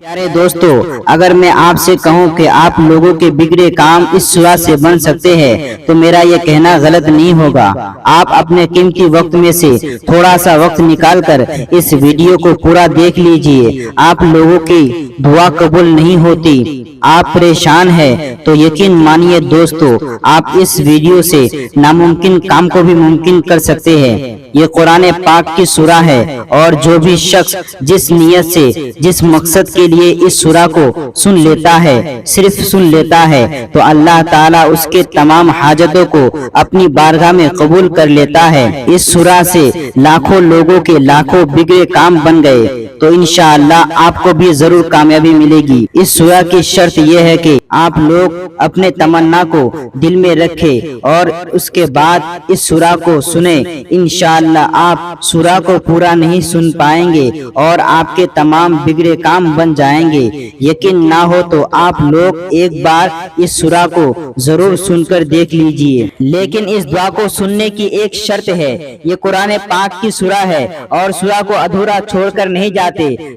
प्यारे दोस्तों, अगर मैं आपसे कहूं कि आप लोगों के बिगड़े काम इस सूरत से बन सकते हैं तो मेरा ये कहना गलत नहीं होगा। आप अपने कीमती वक्त में से थोड़ा सा वक्त निकालकर इस वीडियो को पूरा देख लीजिए। आप लोगों की दुआ कबूल नहीं होती, आप परेशान हैं तो यकीन मानिए दोस्तों, आप इस वीडियो से नामुमकिन काम को भी मुमकिन कर सकते हैं। ये कुरान पाक की सूरा है और जो भी शख्स जिस नियत से जिस मकसद के लिए इस सूरा को सुन लेता है, सिर्फ सुन लेता है, तो अल्लाह ताला उसके तमाम हाजतों को अपनी बारगाह में कबूल कर लेता है। इस सूरा से लाखों लोगों के लाखों बिगड़े काम बन गए, तो इंशाअल्लाह आपको भी जरूर कामयाबी मिलेगी। इस सूरा की शर्त यह है कि आप लोग अपने तमन्ना को दिल में रखें और उसके बाद इस सूरा को सुने। इंशाअल्लाह आप सूरा को पूरा नहीं सुन पाएंगे और आपके तमाम बिगड़े काम बन जाएंगे। यकीन ना हो तो आप लोग एक बार इस सूरा को जरूर सुनकर देख लीजिए, लेकिन इस दुआ को सुनने की एक शर्त है। ये कुरान पाक की सूरा है और सूरा को अधूरा छोड़कर नहीं जाते।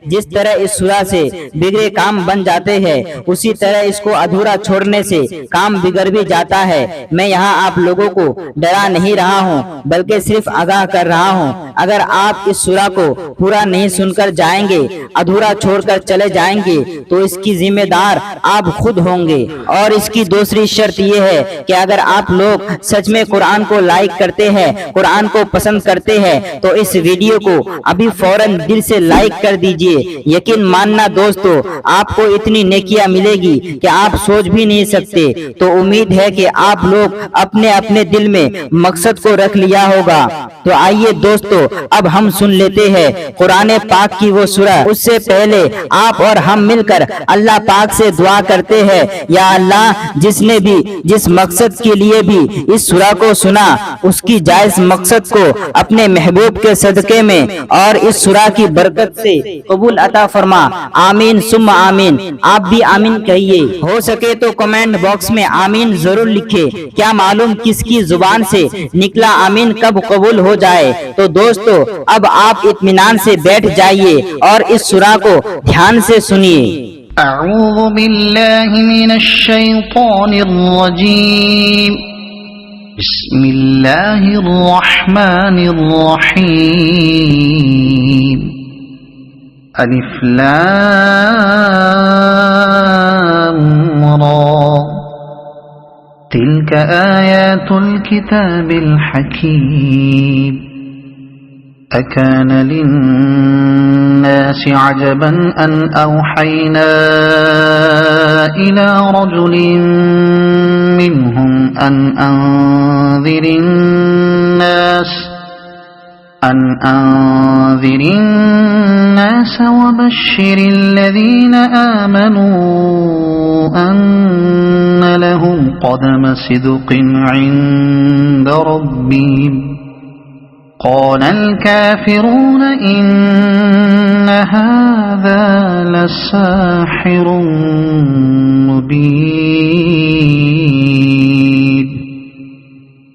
जिस तरह इस सूरा से बिगड़े काम बन जाते हैं, उसी तरह इसको अधूरा छोड़ने से काम बिगड़ भी जाता है। मैं यहाँ आप लोगों को डरा नहीं रहा हूँ, बल्कि सिर्फ आगाह कर रहा हूँ। अगर आप इस सूरा को पूरा नहीं सुनकर जाएंगे, अधूरा छोड़कर चले जाएंगे, तो इसकी जिम्मेदार आप खुद होंगे। और इसकी दूसरी शर्त यह है कि अगर आप लोग सच में कुरान को लाइक करते हैं, कुरान को पसंद करते हैं, तो इस वीडियो को अभी फौरन दिल से लाइक कर दीजिए। यकीन मानना दोस्तों, आपको इतनी नेकियां मिलेगी कि आप सोच भी नहीं सकते। तो उम्मीद है कि आप लोग अपने अपने दिल में मकसद को रख लिया होगा। तो आइए दोस्तों, अब हम सुन लेते हैं कुरान पाक की वो सूरा। उससे पहले आप और हम मिलकर अल्लाह पाक से दुआ करते हैं, या अल्लाह, जिसने भी जिस मकसद के लिए भी इस सूरा को सुना, उसकी जायज मकसद को अपने महबूब के सदके में और इस सूरा की बरकत से कबूल अता फरमा। आमीन सुम्मा आमीन। आप भी आमीन कहिए। हो सके तो कमेंट बॉक्स में आमीन जरूर लिखे। क्या मालूम किसकी जुबान से निकला आमीन कब कबूल हो जाए। तो दोस्तों, अब आप इत्मीनान से बैठ जाइए और इस सूरा को ध्यान से सुनिए। अऊज़ु बिल्लाहि मिनश शैतानिर रजीम। बिस्मिल्लाहिर रहमानिर रहीम। अलिफ लाम रा। तिल्क आयातुल किताबिल हकीम। अकान लिन्नासि अजबन अन औहैना इला रजुलिन मिनहुम अन अंज़िरिन नास वबश्शिरिल्लज़ीना आमनू अन्न लहुम क़दम सिद्क़िन इन्द रब्बिहिम। क़ाल अल-काफ़िरून इन्न हाज़ा लसाहिरुन मुबीन।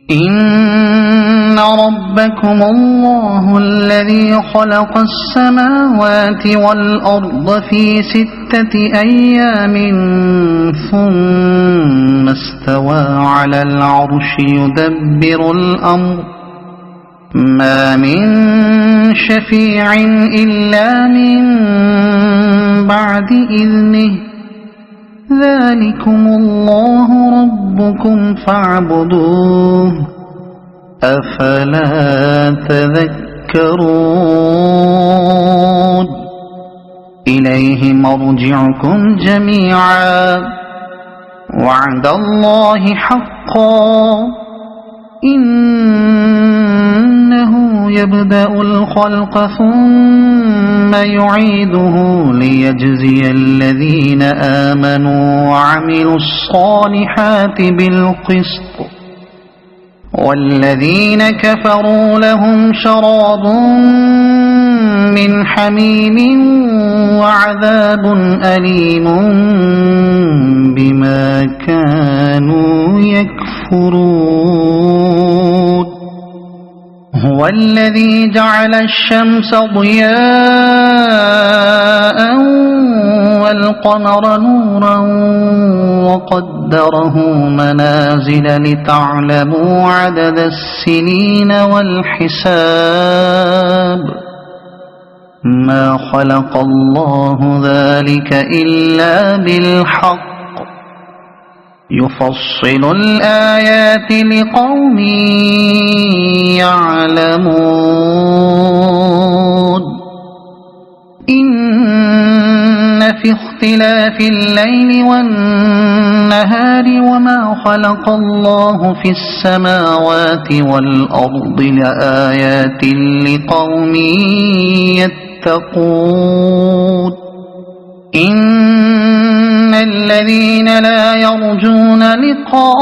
इन्न रब्बकुमुल्लाहु अल्लज़ी ख़लक़स-समावाति वल-अर्ज़ फ़ी सित्तति अय्यामिन थुम्मा इस्तवा अलल अर्शि युदब्बिरुल अम्र मा मिन शफ़ी'इन इल्ला मिन बअदि इज़्निहि ज़ालिकुमुल्लाहु रब्बुकुम फ़अब्दूहु अफ़ला तज़क्करून। इलैहि मर्जि'ुकुम जमी'अन वअदल्लाहि हक़्क़न। इन्नहु यब्दअुल ख़ल्क़ सुम्मा युईदुहु लियजज़ियल्लज़ीना आमनू वअमिलुस्सालिहाति बिल्क़िस्त् वल्लज़ीन कफ़रू लहुम शराबुन मिन हमीमिन वअज़ाबुन अलीमुन बिमा कानू यकफ़ुरून। हुवल्लज़ी जअल अश-शम्स ज़ियाअन والقمر نورا وقدره منازل لتعلموا عدد السنين والحساب ما خلق الله ذلك إلا بالحق يفصل الآيات لقوم يعلمون إن في اختلاف الليل والنهار وما خلق الله في السماوات والأرض لآيات لقوم يتقون إن الذين لا يرجون لقاءنا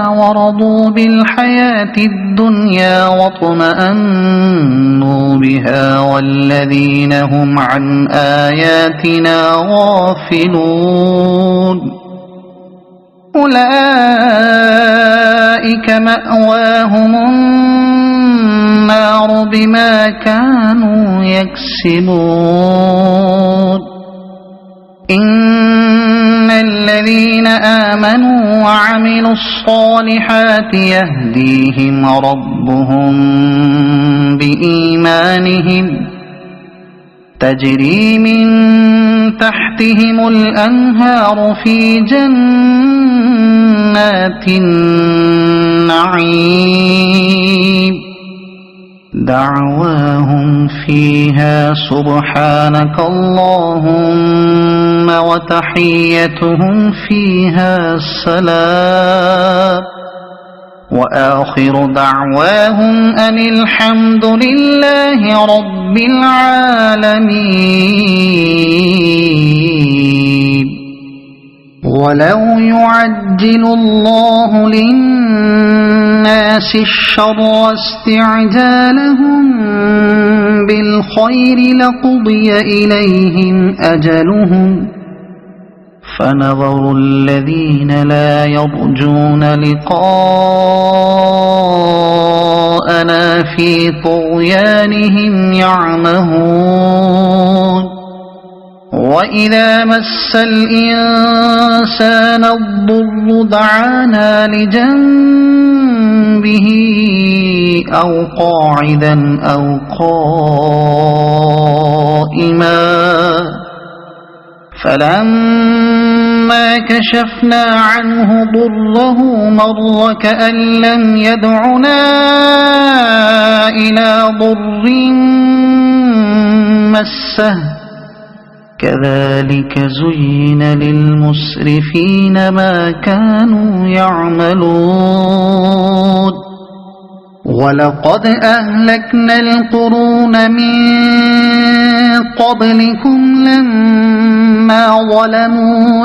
ورضوا بالحياة الدنيا واطمأنوا بها والذين هم عن آياتنا غافلون أولئك مأواهم النار بما كانوا يكسبون إن الذين آمنوا وعملوا الصالحات يهديهم ربهم بإيمانهم تجري من تحتهم الأنهار في جنات النعيم دعواهم فيها سبحانك اللهم وتحيتهم فيها سلام وآخر دعواهم أن الحمد لله رب العالمين ولو يعجل الله للناس الشر استعجالهم بالخير لقضي إليهم أجلهم فنظر الذين لا يرجون لقاءنا في طغيانهم يعمهون وإذا مس الإنسان الضر دعانا لجنبه أو قاعدا أو قائما فلما كشفنا عنه ضره مر كأن لم يدعنا إلى ضر مسه كذلك زين للمسرفين ما كانوا يعملون ولقد أهلكنا القرون من قبلكم لما ظلموا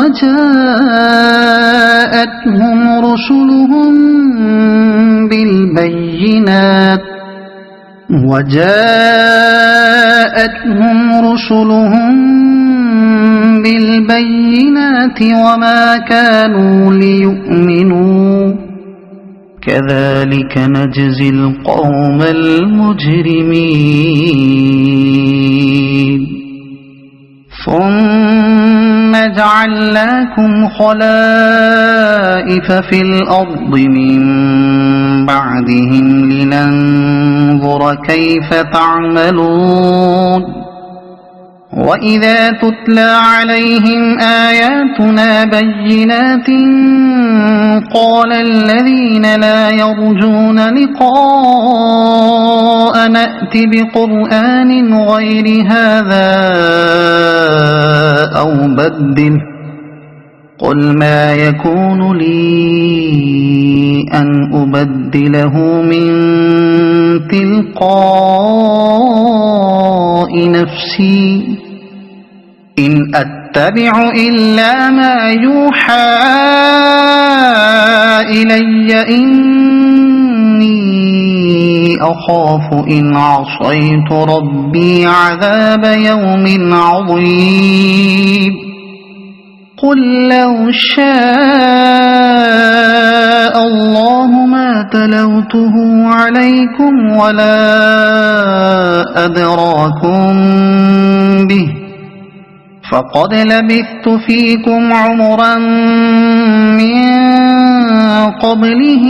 وجاءتهم رسلهم بالبينات وما كانوا ليؤمنوا كذلك نجزي القوم المجرمين ثم جعلناكم خلائف في الأرض من بعدهم لننظر كيف تعملون وإذا تتلى عليهم آياتنا بينات قال الذين لا يرجون لقاء نأت بقرآن غير هذا أو بدله قل ما يكون لي أن أبدله من تلقاء نفسي إن أتبع إلا ما يوحى إلي إني أخاف إن عصيت ربي عذاب يوم عظيم قل لو شاء الله ما تلوته عليكم ولا أدراكم به فقد لبثت فيكم عمرا من قبله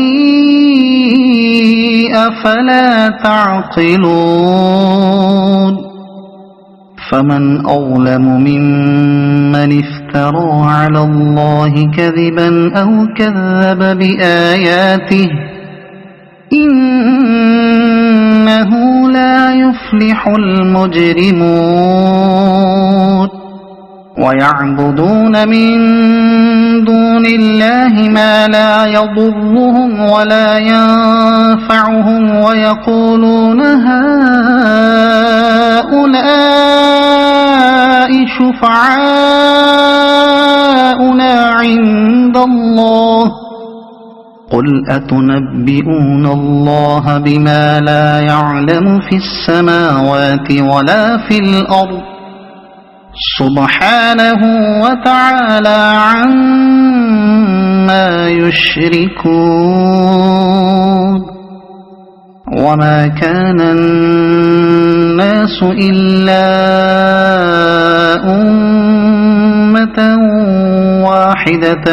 أفلا تعقلون فمن أظلم ممن افترى على الله كذبا أو كذب بآياته إنه لا يفلح المجرمون ويعبدون من دون الله ما لا يضرهم ولا ينفعهم ويقولون هؤلاء شفعاؤنا عند الله قل أتنبئون الله بما لا يعلم في السماوات ولا في الأرض سبحانه وتعالى عما يشركون وما كان الناس إلا أمة واحدة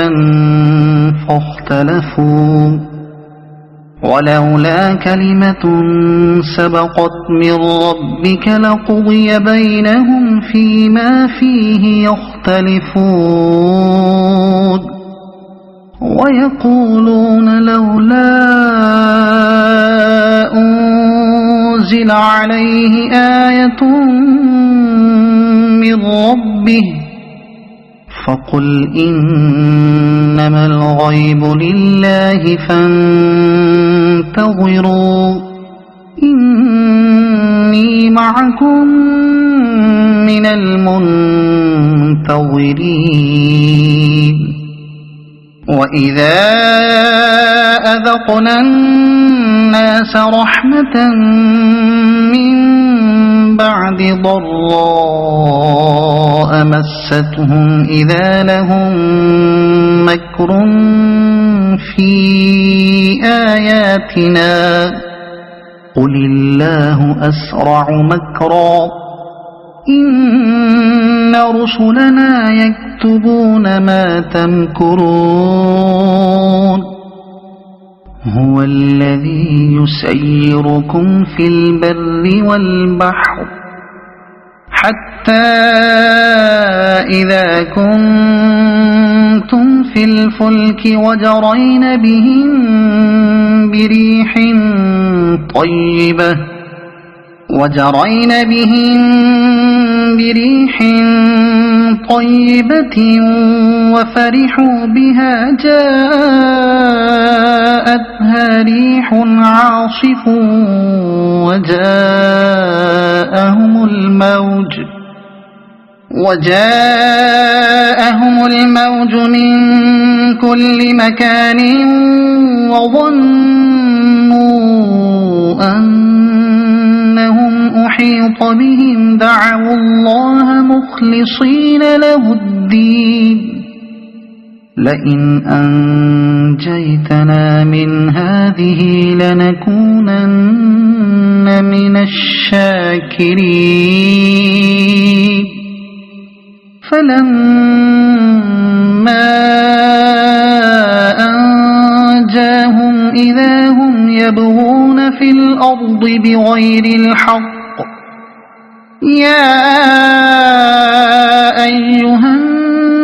فاختلفوا ولولا كلمة سبقت من ربك لقضي بينهم فيما فيه يختلفون ويقولون لولا أنزل عليه آية من ربه فقل إنما الغيب لله فانتظروا إني معكم من المنتظرين وإذا أذقنا الناس رحمة من بعد ضراء مستهم إذا لهم مكر في آياتنا قل الله أسرع مكرا إن رسلنا يكتبون ما تمكرون هو الذي يسيركم في البر والبحر حتى إذا كنتم في الفلك وجرين بهم بريح طيبة وفرحوا بها جاءتها ريح عاصف وجاءهم الموج من كل مكان وظنوا أنهم أحيط بهم دعوا الله مخلصين له الدين لئن أنجيتنا من هذه لنكونن من الشاكرين فلما أنجاهم إذا هم يبغون في الأرض بغير الحق يا أيها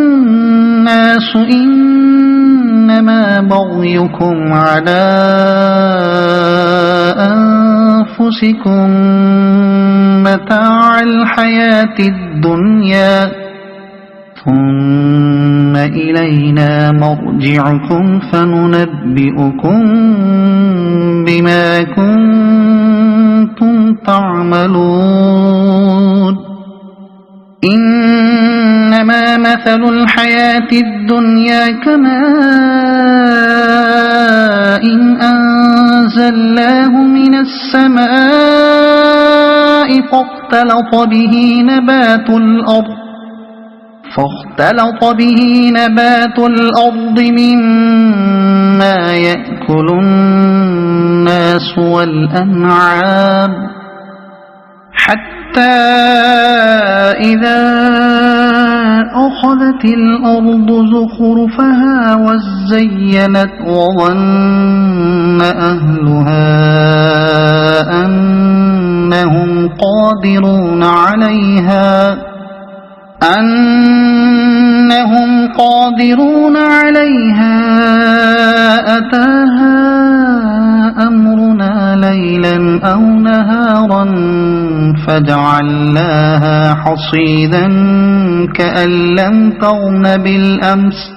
الناس إنما بغيكم على أنفسكم متاع الحياة الدنيا ثم إلينا مرجعكم فننبئكم بما كنتم تعملون إنما مثل الحياة الدنيا كماء أنزلناه من السماء فاختلط به نبات الأرض مما يأكل الناس والأنعام حتى إذا أخذت الأرض زخرفها وزينت وظن أهلها أنهم قادرون عليها أتاها أمرنا ليلا أو نهارا فجعلناها حصيدا كأن لم تغن بالأمس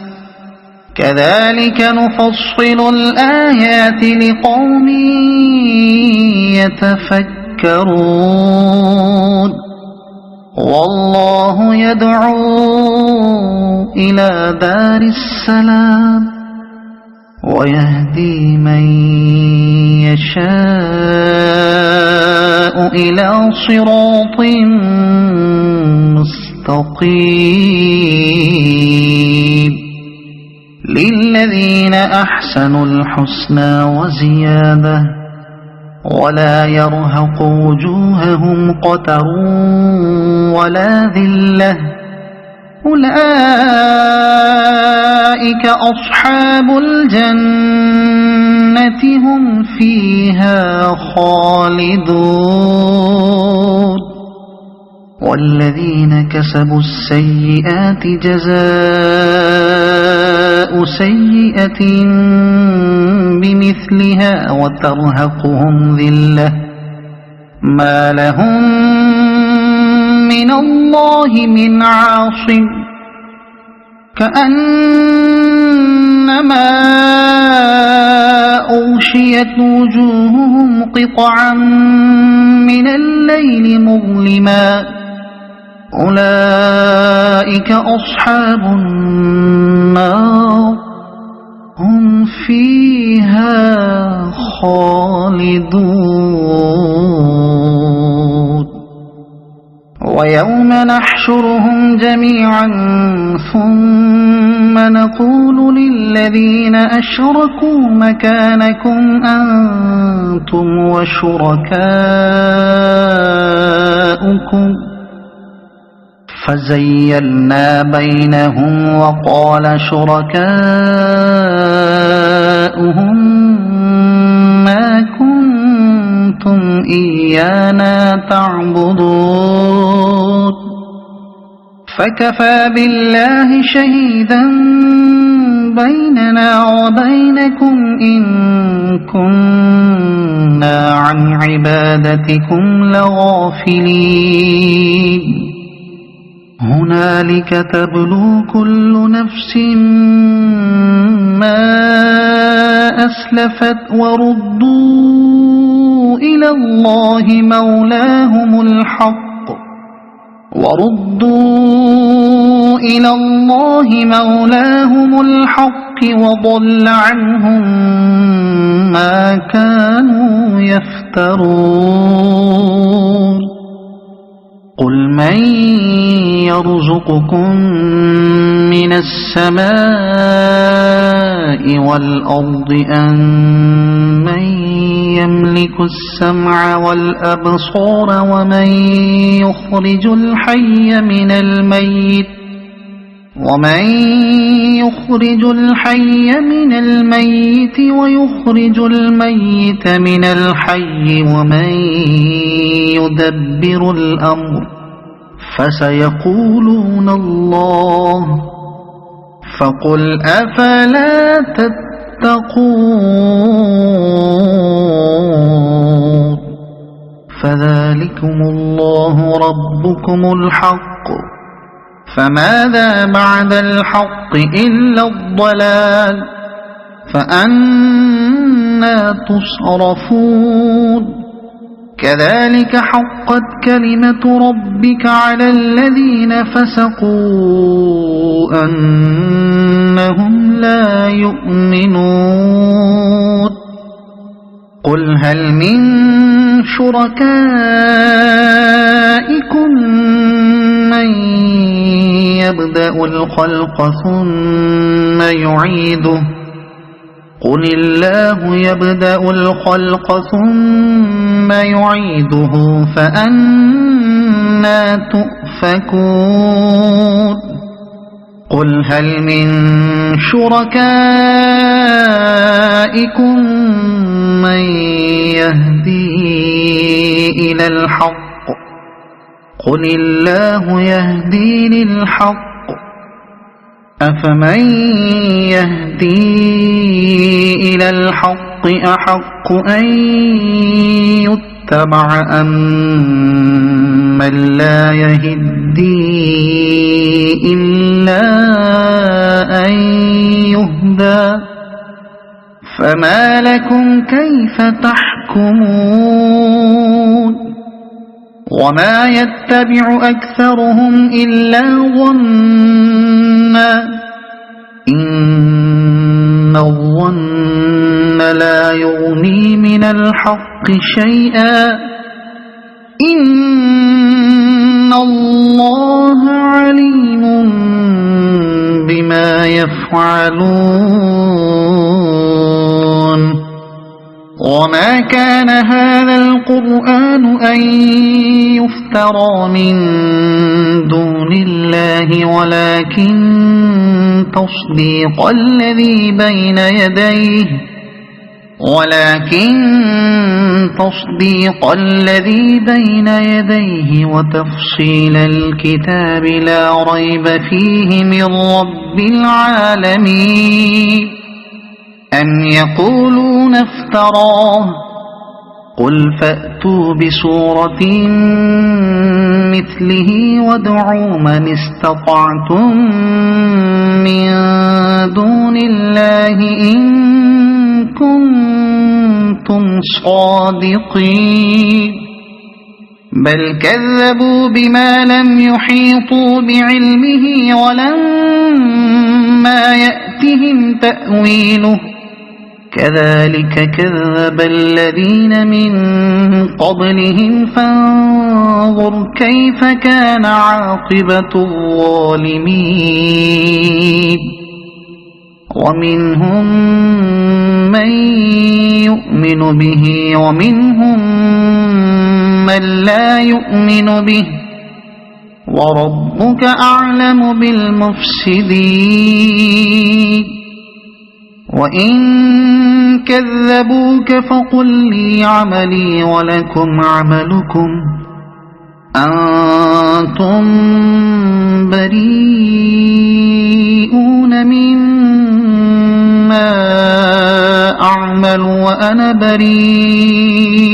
كذلك نفصل الآيات لقوم يتفكرون والله يدعو إلى دار السلام ويهدي من يشاء إلى صراط مستقيم للذين أحسنوا الحسنى وزيادة ولا يرهق وجوههم قتر ولا ذلة أولئك أصحاب الجنة هم فيها خالدون والذين كسبوا السيئات جزاء سيئة بمثلها وترهقهم ذلة ما لهم من الله من عاصم كأنما أغشيت وجوههم قطعا من الليل مظلما أولئك أصحاب النار هم فيها خالدون ويوم نحشرهم جميعا ثم نقول للذين أشركوا مكانكم أنتم وشركاؤكم فزيلنا بينهم وقال شركاؤهم ما كنتم إيانا تعبدون فكفى بالله شهيدا بيننا وبينكم إن كنا عن عبادتكم لغافلين هنالك تبلو كل نفس ما أسلفت وردوا إلى الله مولاهم الحق وضل عنهم ما كانوا يفترون قل من يرزقكم من السماء والأرض أمن يملك السمع والأبصار ومن يخرج الحي من الميت ويخرج الميت من الحي ومن يدبر الأمر فسيقولون الله فقل أفلا تتقون فذلكم الله ربكم الحق فماذا بعد الحق إلا الضلال فأنى تصرفون كذلك حقت كلمة ربك على الذين فسقوا أنهم لا يؤمنون قل هل من شركائكم من يبدأ الخلق ثم يعيده قل الله يبدأ الخلق ثم يعيده فأنى تؤفكون قل هل من شركائكم من يهدي إلى الحق قل الله يهدي للحق أفمن يهدي إلى الحق أحق أن يتبع أم من لا يهدي إلا أن يهدى فما لكم كيف تحكمون وما يتبع أكثرهم إلا ظنا إن الظن لا يغني من الحق شيئا إن الله عليم بما يفعلون وما كان هذا القرآن أن يفترى من دون الله ولكن تصديق الذي بين يديه وتفصيل الكتاب لا ريب فيه من رب العالمين أم يقولون افتراه قل فأتوا بسورة مثله وادعوا من استطعتم من دون الله إن كنتم صادقين بل كذبوا بما لم يحيطوا بعلمه ولما يأتهم تأويله كذلك كذب الذين من قبلهم فانظر كيف كان عاقبة الظالمين ومنهم من يؤمن به ومنهم من لا يؤمن به وربك أعلم بالمفسدين وإن كذبوك فقل لي عملي ولكم عملكم أنتم بريئون مما أعمل وأنا بريء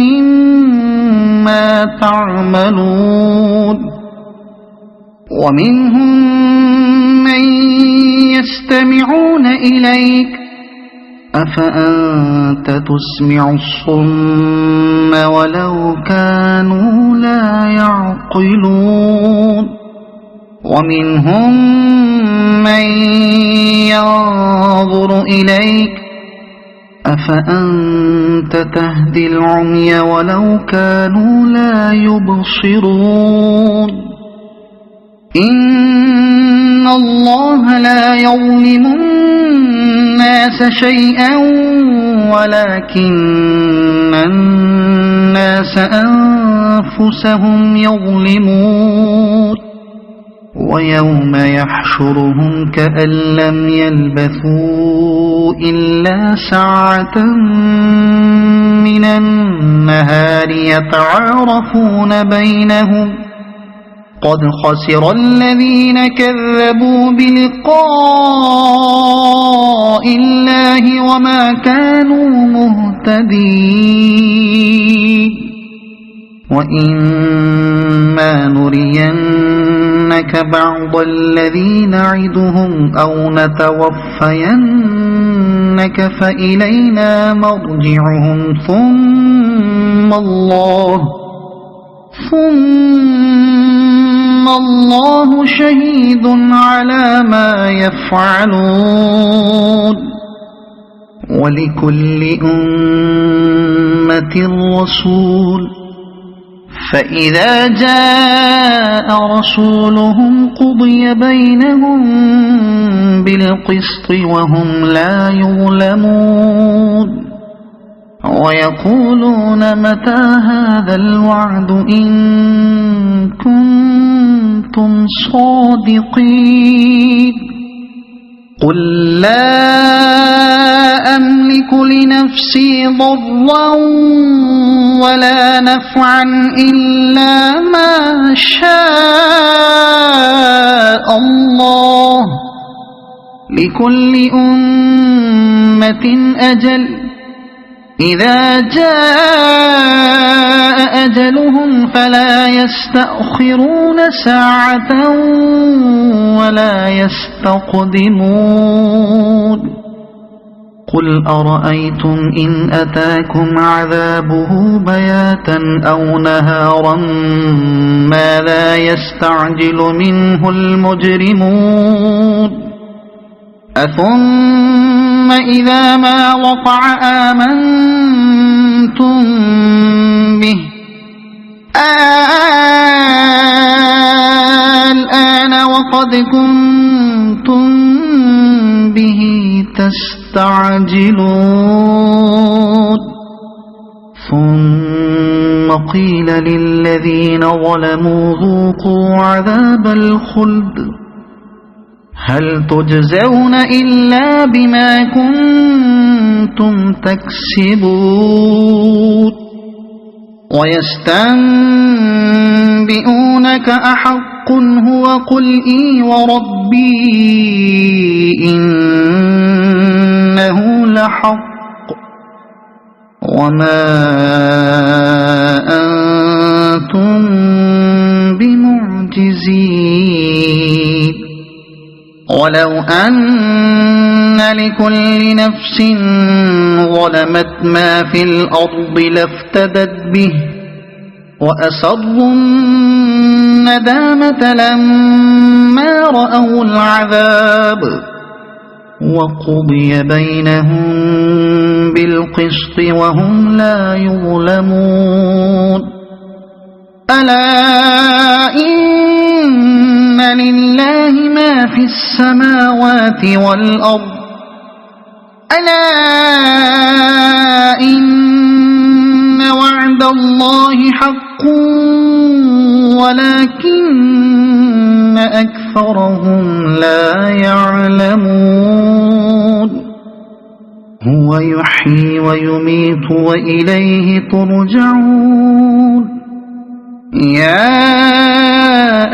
مما تعملون ومنهم من يستمعون إليك أفأنت تسمع الصم ولو كانوا لا يعقلون ومنهم من ينظر إليك أفأنت تهدي العمي ولو كانوا لا يبصرون إن الله لا يظلم الناس شيئا ولكن الناس أنفسهم يظلمون ويوم يحشرهم كأن لم يلبثوا إلا ساعة من النهار يتعارفون بينهم قد خسر الذين كذبوا بلقاء الله وما كانوا مهتدين وإما نرينك بعض الذي نعدهم أو نتوفينك فإلينا مرجعهم ثم الله شهيد على ما يفعلون ولكل أمة رسول فإذا جاء رسولهم قضي بينهم بالقسط وهم لا يظلمون ويقولون متى هذا الوعد إن كنتم كنتم صادقين قل لا أملك لنفسي ضرا ولا نفعا إلا ما شاء الله لكل أمة أجل إذا جاء أجلهم فلا يستأخرون ساعة ولا يستقدمون قل أرأيتم إن أتاكم عذابه بياتا أو نهارا ماذا يستعجل منه المجرمون أثم إذا ما وقع آمنتم به الآن وقد كنتم به تستعجلون ثم قيل للذين ظلموا ذوقوا عذاب الخلد هل تجزون إلا بما كنتم تكسبون ويستنبئونك أحق هو قل إي وربي إنه لحق وما أنتم بمعجزين ولو أن لكل نفس ظلمت ما في الأرض لافتدت به وأسروا الندامة لما رأوا العذاب وقضي بينهم بالقسط وهم لا يظلمون ألا إن لله ما في السماوات والأرض ألا إن وعد الله حق ولكن أكثرهم لا يعلمون هو يحيي ويميت وإليه ترجعون يا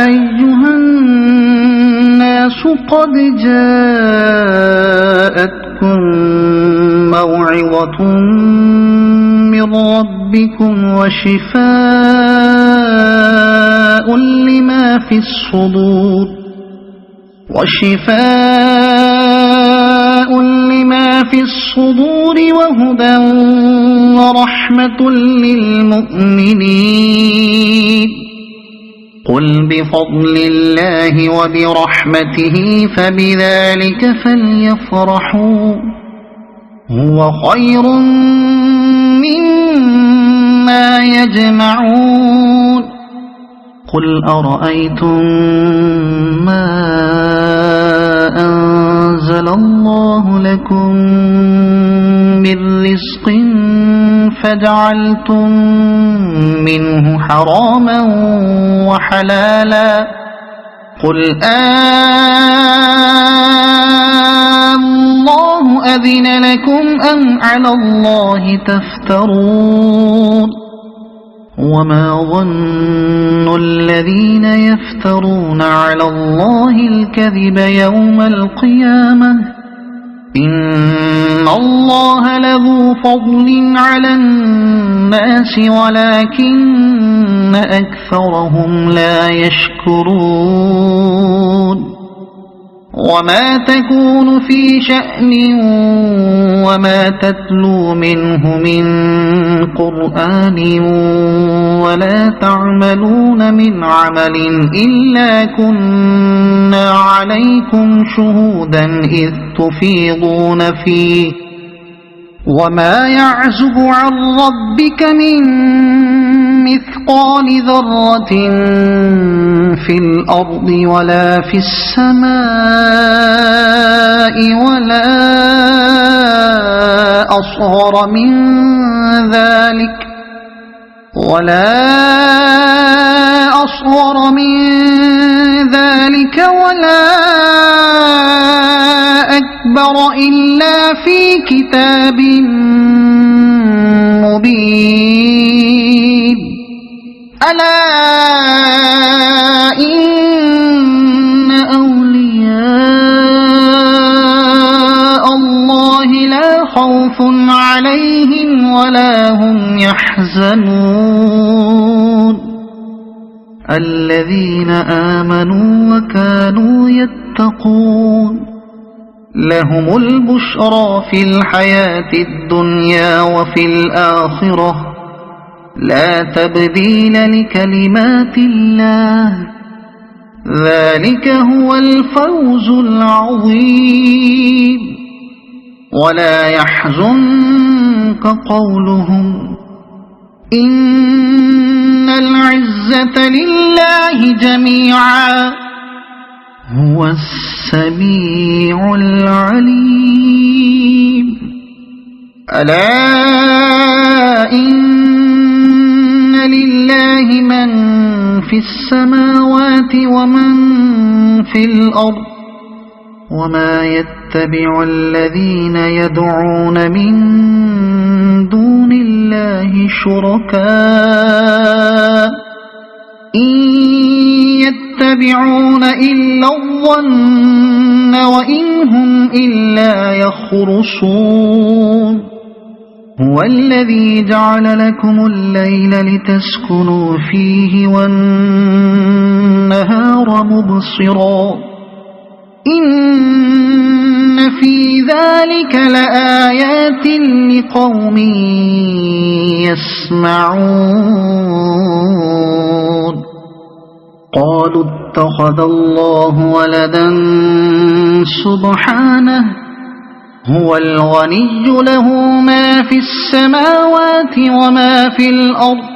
أيها الناس قد جاءتكم موعظة من ربكم وشفاء لما في الصدور وهدى ورحمة للمؤمنين قل بفضل الله وبرحمته فبذلك فليفرحوا هو خير مما يجمعون قل أرأيتم ما أنزل الله لكم من رزق فجعلتم منه حراما وحلالا قل الله أذن لكم أم على الله تفترون وما ظن الذين يفترون على الله الكذب يوم القيامة إن الله لذو فضل على الناس ولكن أكثرهم لا يشكرون وما تكون في شأن وما تتلو منه من قرآن ولا تعملون من عمل إلا كنا عليكم شهودا إذ تفيضون فيه وما يعزب عن ربك من مثقال ذرة في الأرض ولا في السماء ولا أصغر من ذلك ولا أكبر إلا في كتاب مبين ألا إن أولياء الله لا خوف عليهم ولا هم يحزنون الذين آمنوا وكانوا يتقون لهم البشرى في الحياة الدنيا وفي الآخرة لا تبديل لكلمات الله ذلك هو الفوز العظيم ولا يحزنك قولهم إن العزة لله جميعا هو السميع العليم ألا إن لله من في السماوات ومن في الأرض وما يتبع الذين يدعون من دون الله شركاء إن يتبعون إلا الظن وإن هم إلا يخرصون هو الذي جعل لكم الليل لتسكنوا فيه والنهار مبصرا إن في ذلك لآيات لقوم يسمعون قالوا اتخذ الله ولدا سبحانه هو الغني له ما في السماوات وما في الأرض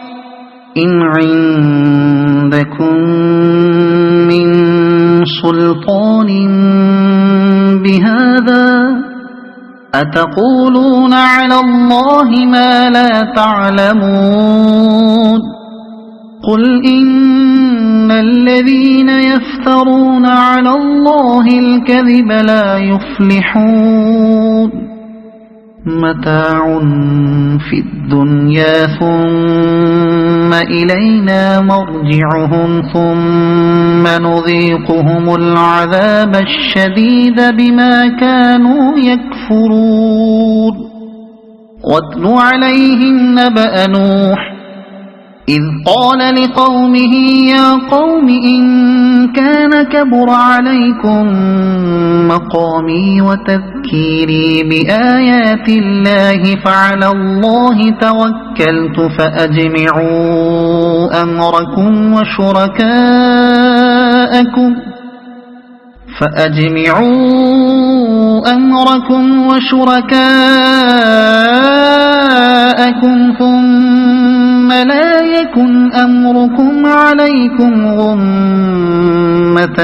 إن عندكم من سلطان بهذا أتقولون على الله ما لا تعلمون قل إن الذين يفترون على الله الكذب لا يفلحون متاع في الدنيا ثم إلينا مرجعهم ثم نذيقهم العذاب الشديد بما كانوا يكفرون واتل عليهم نبأ نوح إذ قال لقومه يا قوم إن كان كبر عليكم مقامي وتذكيري بآيات الله فعلى الله توكلت فأجمعوا أمركم وشركاءكم ثم لا يكن أمركم عليكم غمة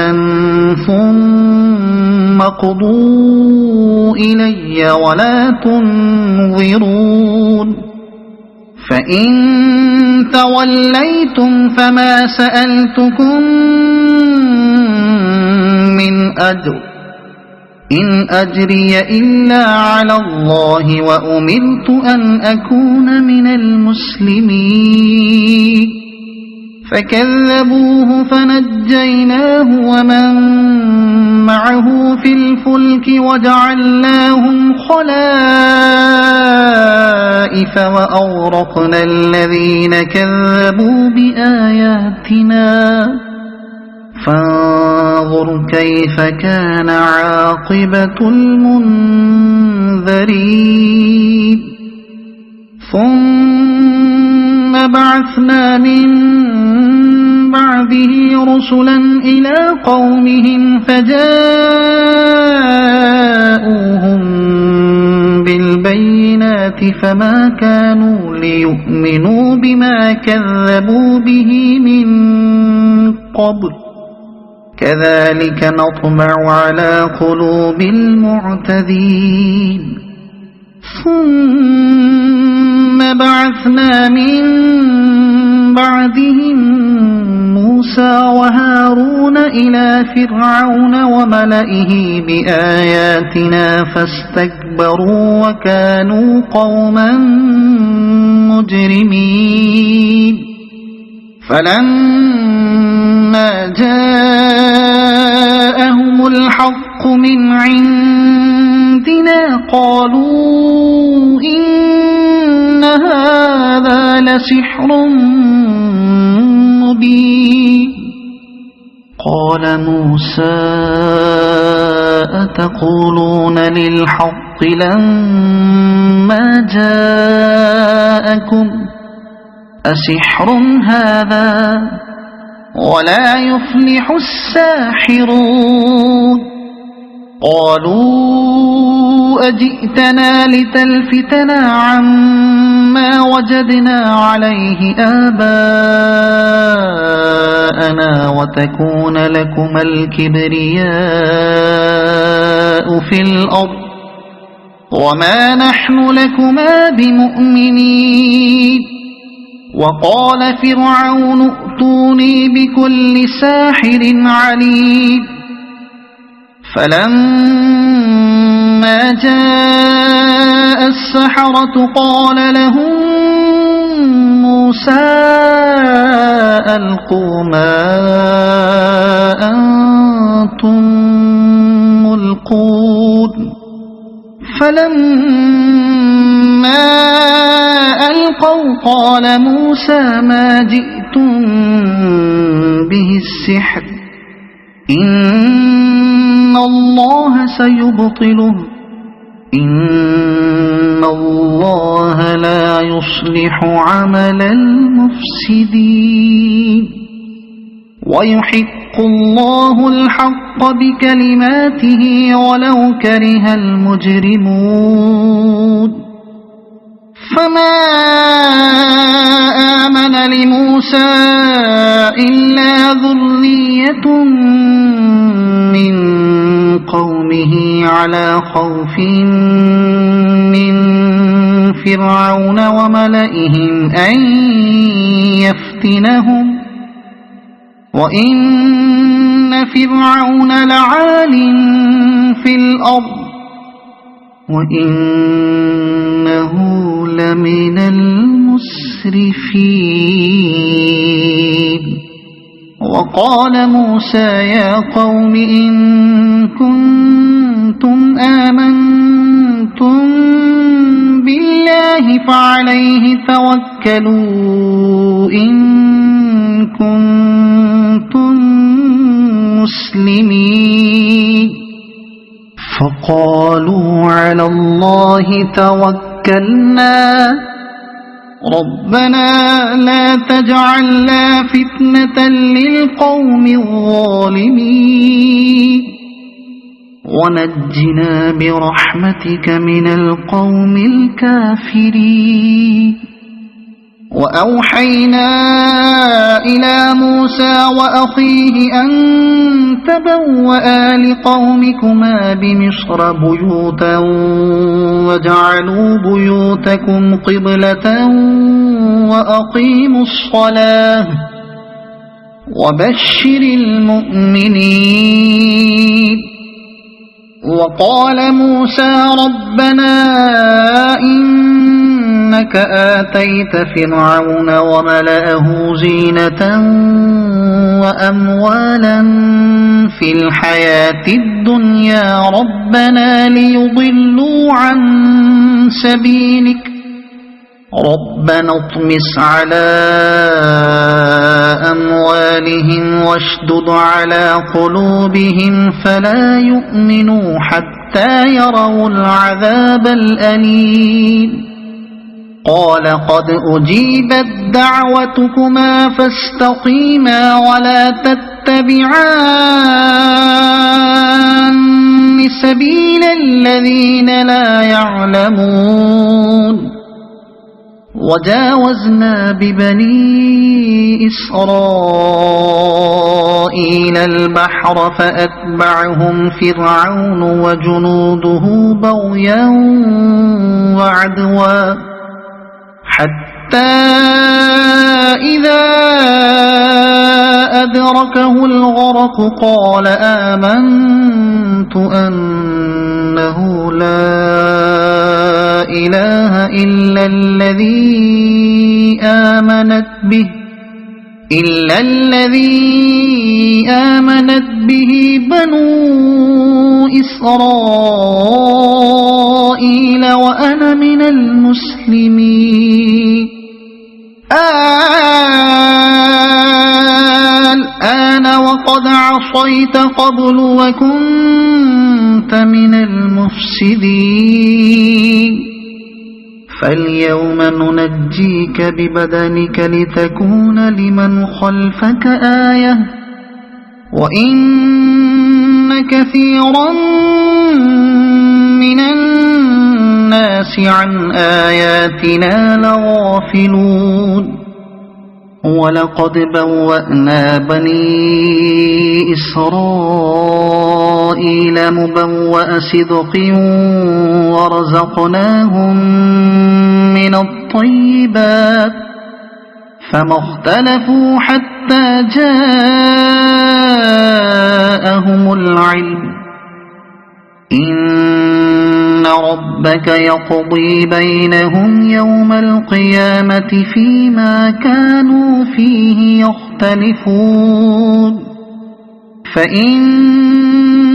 ثم قضوا إلي ولا تنظرون فإن توليتم فما سألتكم من أجر إن أجري إلا على الله وأمرت أن أكون من المسلمين فكذبوه فنجيناه ومن معه في الفلك وجعلناهم خلائف وأغرقنا الذين كذبوا بآياتنا فانظر كيف كان عاقبة المنذرين ثم بعثنا من بعده رسلا إلى قومهم فجاءوهم بالبينات فما كانوا ليؤمنوا بما كذبوا به من قبل كذلك نطبع على قلوب المعتدين ثم بعثنا من بعدهم موسى وهارون إلى فرعون وملئه بآياتنا فاستكبروا وكانوا قوما مجرمين فلما جاءهم الحق من عندنا قالوا إن هذا لسحر مبين قال موسى أتقولون للحق لما جاءكم أسحر هذا ولا يفلح الساحرون قالوا أجئتنا لتلفتنا عما وجدنا عليه آباءنا وتكون لكما الكبرياء في الأرض وما نحن لكما بمؤمنين وقال فرعون ائتوني بكل ساحر عليم فلما جاء السحرة قال لهم موسى ألقوا ما أنتم ملقون فلما ألقوا قال موسى ما جئتم به السحر إن الله سيبطله إن الله لا يصلح عمل المفسدين ويحق الله الحق بكلماته ولو كره المجرمون فما آمن لموسى إلا ذرية من قومه على خوف من فرعون وملئهم أن يفتنهم وإن فرعون لعال في الأرض وإنه لمن المسرفين وقال موسى يا قوم إن كنتم آمنتم بالله فعليه توكلوا إن كنتم مسلمين فقالوا على الله توكلنا ربنا لا تجعلنا فتنة للقوم الظالمين ونجنا برحمتك من القوم الكافرين وأوحينا إلى موسى وأخيه أن تبوأ لقومكما بمصر بيوتا واجعلوا بيوتكم قبلة وأقيموا الصلاة وبشر المؤمنين وقال موسى ربنا إنك آتيت فرعون وملأه زينة وأموالا في الحياة الدنيا ربنا ليضلوا عن سبيلك ربنا اطمس على أموالهم واشدد على قلوبهم فلا يؤمنوا حتى يروا العذاب الأليم قال قد أجيبت دعوتكما فاستقيما ولا تتبعان سبيل الذين لا يعلمون وجاوزنا ببني إسرائيل البحر فأتبعهم فرعون وجنوده بغيا وعدوا حتى حتى إذا أدركه الغرق قال آمنت أنه لا إله إلا الذي آمنت به بنو إسرائيل وأنا من المسلمين الآن وقد عصيت قبل وكنت من المفسدين فاليوم ننجيك ببدنك لتكون لمن خلفك آية وإن كثيرا من الناس عن آياتنا لغافلون ولقد بوأنا بني إسرائيل مبوأ صدق ورزقناهم من الطيبات فما اختلفوا حتى جاءهم العلم إن ربك يقضي بينهم يوم القيامة فيما كانوا فيه يختلفون فإن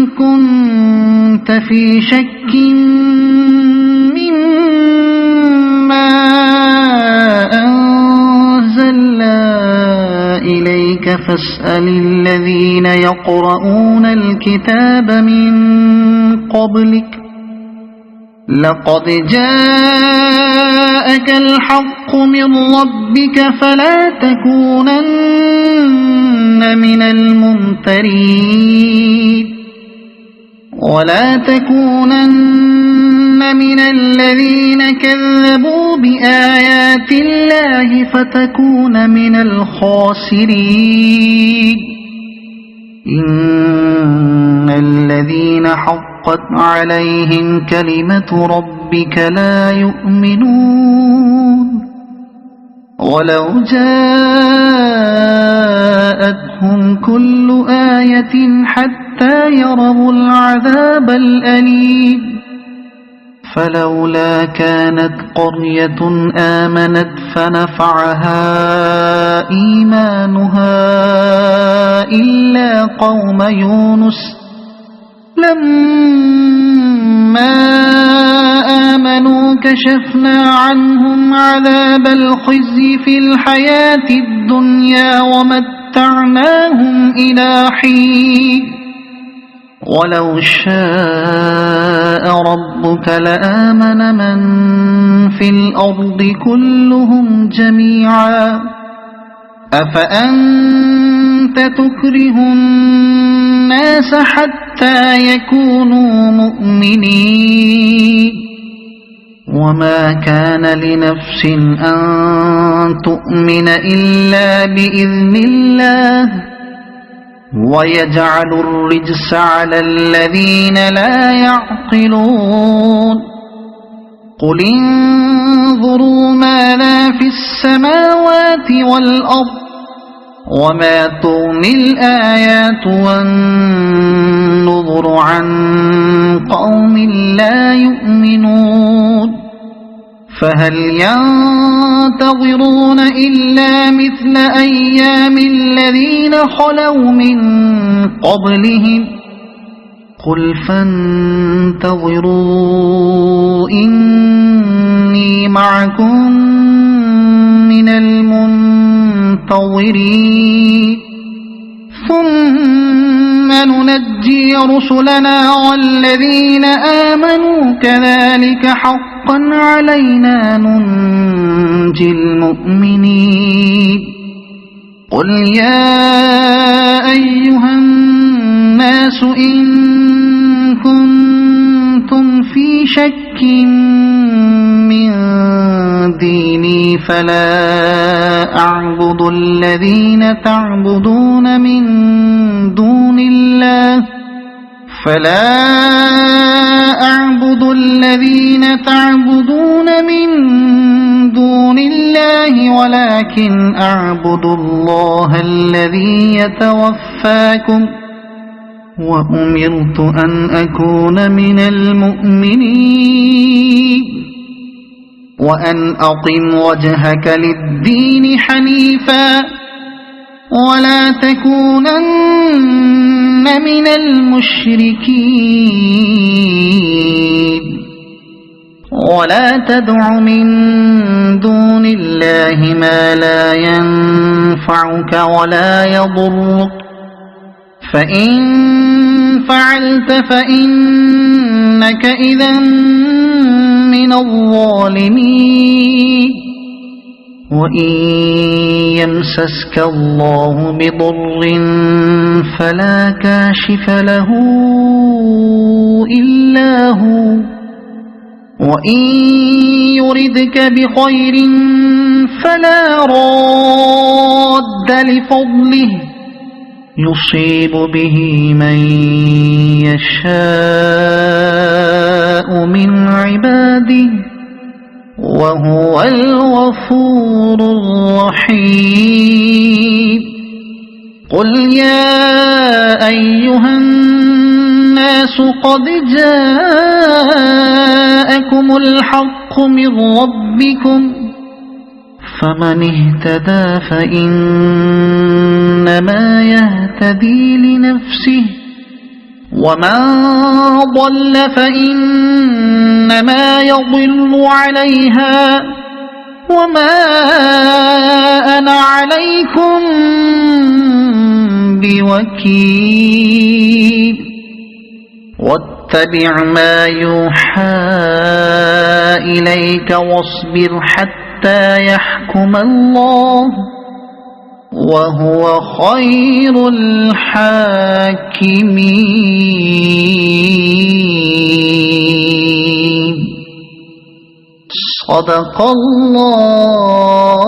كنت في شك مما أنزلنا إليك فاسأل الذين يقرؤون الكتاب من قبلك لقد جاءك الحق من ربك فلا تكونن من الممترين ولا تكونن من الذين كذبوا بآيات الله فتكون من الخاسرين إن الذين حقت عليهم كلمة ربك لا يؤمنون ولو جاءتهم كل آية حتى يروا العذاب الأليم فلولا كانت قرية آمنت فنفعها إيمانها إلا قوم يونس لما آمنوا كشفنا عنهم عذاب الخزي في الحياة الدنيا ومتعناهم إلى حين ولو شاء ربك لآمن من في الأرض كلهم جميعا أفأنت تكره الناس حتى يكونوا مؤمنين وما كان لنفس أن تؤمن إلا بإذن الله ويجعل الرجس على الذين لا يعقلون قل انظروا ماذا في السماوات والأرض وما تغني الآيات والنذر عن قوم لا يؤمنون فهل ينتظرون إلا مثل أيام الذين خلوا من قبلهم قل فانتظروا إني معكم من المنتظرين ثم ننجي رسلنا والذين آمنوا كذلك حقا علينا ننجي المؤمنين قل يا أيها الناس إن كنتم في شك من ديني فلا أعبد الذين تعبدون من دون الله لله ولكن أعبد الله الذي يتوفاكم وأمرت أن أكون من المؤمنين وأن أقم وجهك للدين حنيفا ولا تكونن من المشركين ولا تدع من دون الله ما لا ينفعك ولا يضرك فإن فعلت فإنك إذا من الظالمين وإن يمسسك الله بضر فلا كاشف له إلا هو وإن يردك بخير فلا راد لفضله يصيب به من يشاء من عباده وهو الغفور الرحيم قل يا أيها الناس قد جاءكم الحق من ربكم فمن اهتدى فإنما يهتدي لنفسه ومن ضل فإنما يضل عليها وما أنا عليكم بوكيل واتبع ما يوحى إليك واصبر حتى يحكم الله وهو خير الحاكمين صدق الله